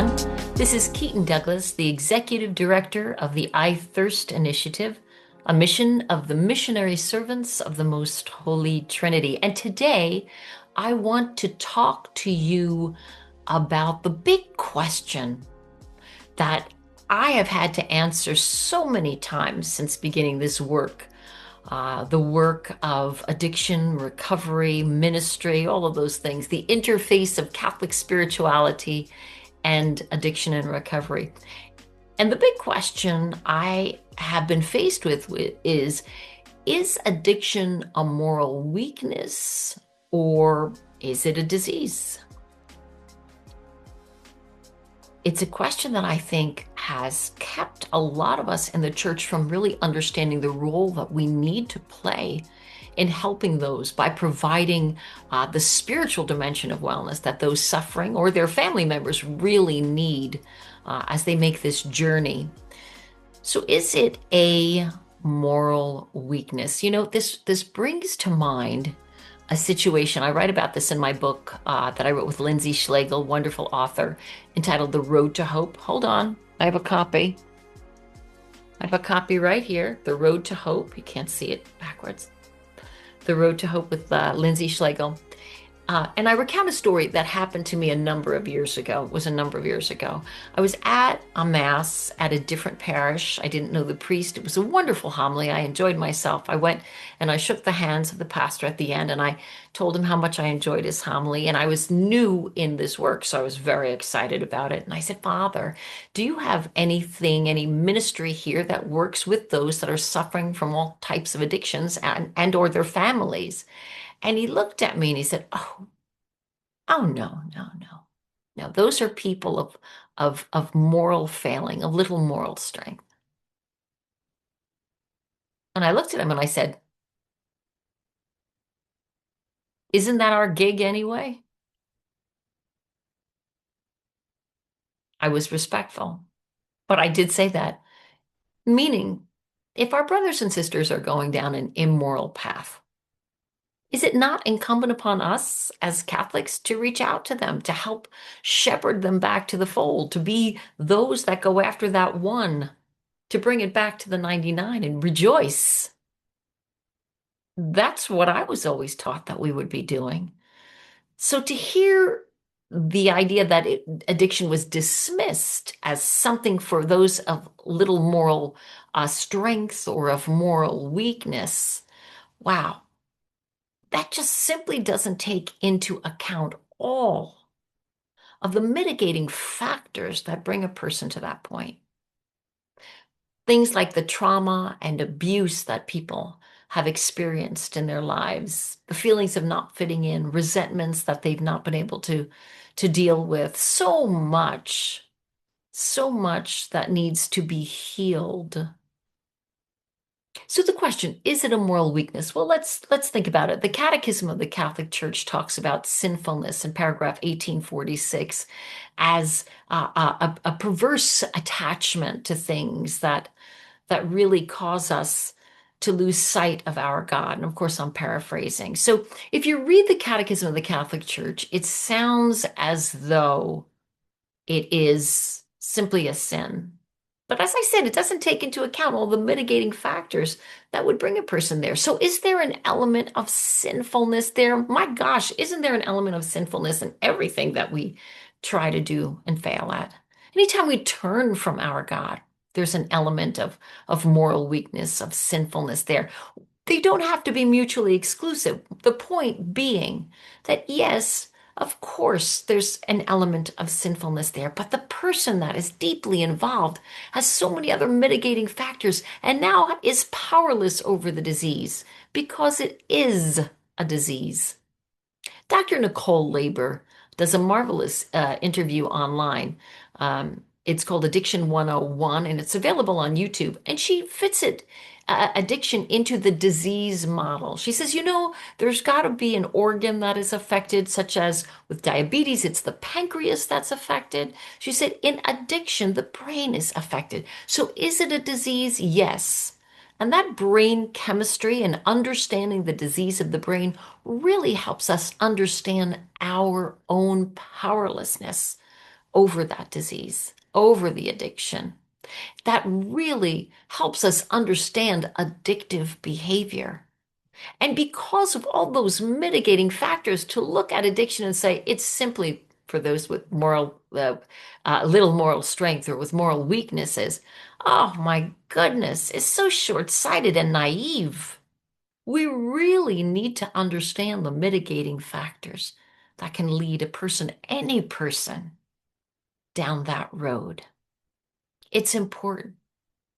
everyone. This is Keaton Douglas, the Executive Director of the iTHIRST Initiative, a mission of the Missionary Servants of the Most Holy Trinity. And today, I want to talk to you about the big question that I have had to answer so many times since beginning this work. The work of addiction, recovery, ministry, all of those things, the interface of Catholic spirituality and addiction and recovery. And the big question I have been faced with is addiction a moral weakness or is it a disease? It's a question that I think has kept a lot of us in the church from really understanding the role that we need to play in helping those by providing the spiritual dimension of wellness that those suffering or their family members really need as they make this journey. So is it a moral weakness? This brings to mind a situation. I write about this in my book that I wrote with Lindsay Schlegel, wonderful author, entitled The Road to Hope. Hold on, I have a copy. I have a copy right here, The Road to Hope. You can't see it backwards. The Road to Hope with Lindsay Schlegel. And I recount a story that happened to me a number of years ago. It was a number of years ago. I was at a mass at a different parish. I didn't know the priest. It was a wonderful homily. I enjoyed myself. I went and I shook the hands of the pastor at the end and I told him how much I enjoyed his homily. And I was new in this work, so I was very excited about it. And I said, Father, do you have anything, any ministry here that works with those that are suffering from all types of addictions and or their families? And he looked at me and he said, oh no, no, no. No, those are people of moral failing, of little moral strength. And I looked at him and I said, isn't that our gig anyway? I was respectful, but I did say that, meaning if our brothers and sisters are going down an immoral path, is it not incumbent upon us as Catholics to reach out to them, to help shepherd them back to the fold, to be those that go after that one, to bring it back to the 99 and rejoice? That's what I was always taught that we would be doing. So to hear the idea that addiction was dismissed as something for those of little moral strength or of moral weakness, wow, that just simply doesn't take into account all of the mitigating factors that bring a person to that point. Things like the trauma and abuse that people have experienced in their lives, the feelings of not fitting in, resentments that they've not been able to deal with, so much that needs to be healed. So the question, is it a moral weakness? Well, let's think about it. The Catechism of the Catholic Church talks about sinfulness in paragraph 1846 as a perverse attachment to things that really cause us to lose sight of our God. And of course, I'm paraphrasing. So if you read the Catechism of the Catholic Church, it sounds as though it is simply a sin. But as I said, it doesn't take into account all the mitigating factors that would bring a person there. So is there an element of sinfulness there? My gosh, isn't there an element of sinfulness in everything that we try to do and fail at? Anytime we turn from our God, there's an element of moral weakness, of sinfulness there. They don't have to be mutually exclusive. The point being that, yes, of course, there's an element of sinfulness there, but the person that is deeply involved has so many other mitigating factors and now is powerless over the disease because it is a disease. Dr. Nicole Labor does a marvelous interview online. It's called Addiction 101, and it's available on YouTube. And she fits addiction into the disease model. She says, there's got to be an organ that is affected, such as with diabetes, it's the pancreas that's affected. She said, in addiction, the brain is affected. So is it a disease? Yes. And that brain chemistry and understanding the disease of the brain really helps us understand our own powerlessness over that disease, over the addiction. That really helps us understand addictive behavior. And because of all those mitigating factors, to look at addiction and say it's simply for those with little moral strength or with moral weaknesses, oh my goodness, it's so short-sighted and naive. We really need to understand the mitigating factors that can lead a person, any person, down that road. It's important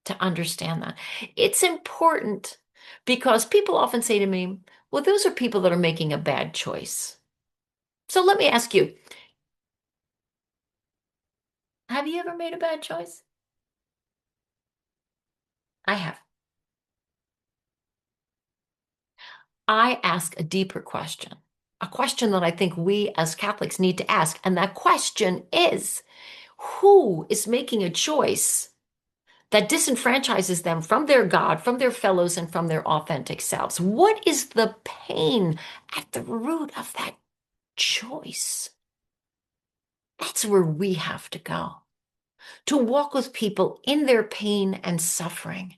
to understand that. It's important because people often say to me, well, those are people that are making a bad choice. So let me ask you, have you ever made a bad choice? I have. I ask a deeper question, a question that I think we as Catholics need to ask. And that question is, who is making a choice that disenfranchises them from their God, from their fellows, and from their authentic selves? What is the pain at the root of that choice? That's where we have to go, to walk with people in their pain and suffering,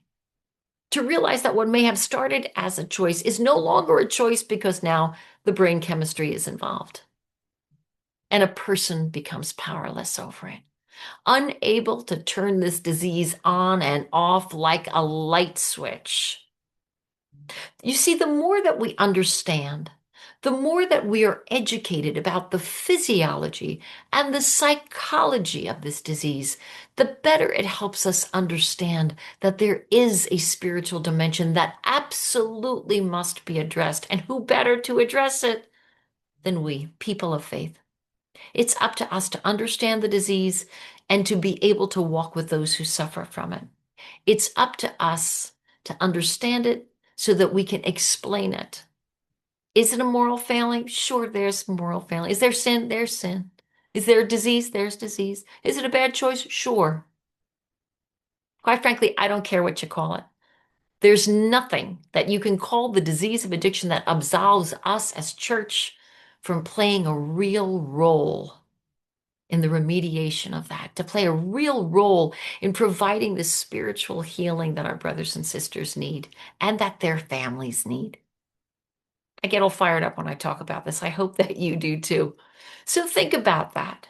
to realize that what may have started as a choice is no longer a choice because now the brain chemistry is involved and a person becomes powerless over it, unable to turn this disease on and off like a light switch. You see, the more that we understand, the more that we are educated about the physiology and the psychology of this disease, the better it helps us understand that there is a spiritual dimension that absolutely must be addressed. And who better to address it than we, people of faith? It's up to us to understand the disease and to be able to walk with those who suffer from it. It's up to us to understand it so that we can explain it. Is it a moral failing? Sure, there's moral failing. Is there sin? There's sin. Is there a disease? There's disease. Is it a bad choice? Sure. Quite frankly, I don't care what you call it. There's nothing that you can call the disease of addiction that absolves us as church from playing a real role in the remediation of that, to play a real role in providing the spiritual healing that our brothers and sisters need and that their families need. I get all fired up when I talk about this. I hope that you do too. So think about that.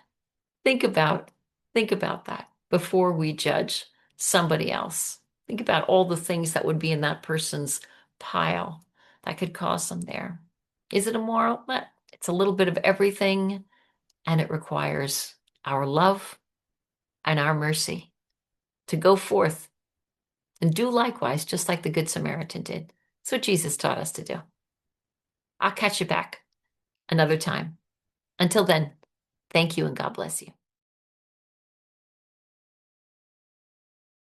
Think about think about that before we judge somebody else. Think about all the things that would be in that person's pile that could cause them there. Is it immoral? Well, it's a little bit of everything, and it requires our love and our mercy to go forth and do likewise, just like the Good Samaritan did. That's what Jesus taught us to do. I'll catch you back another time. Until then, thank you and God bless you.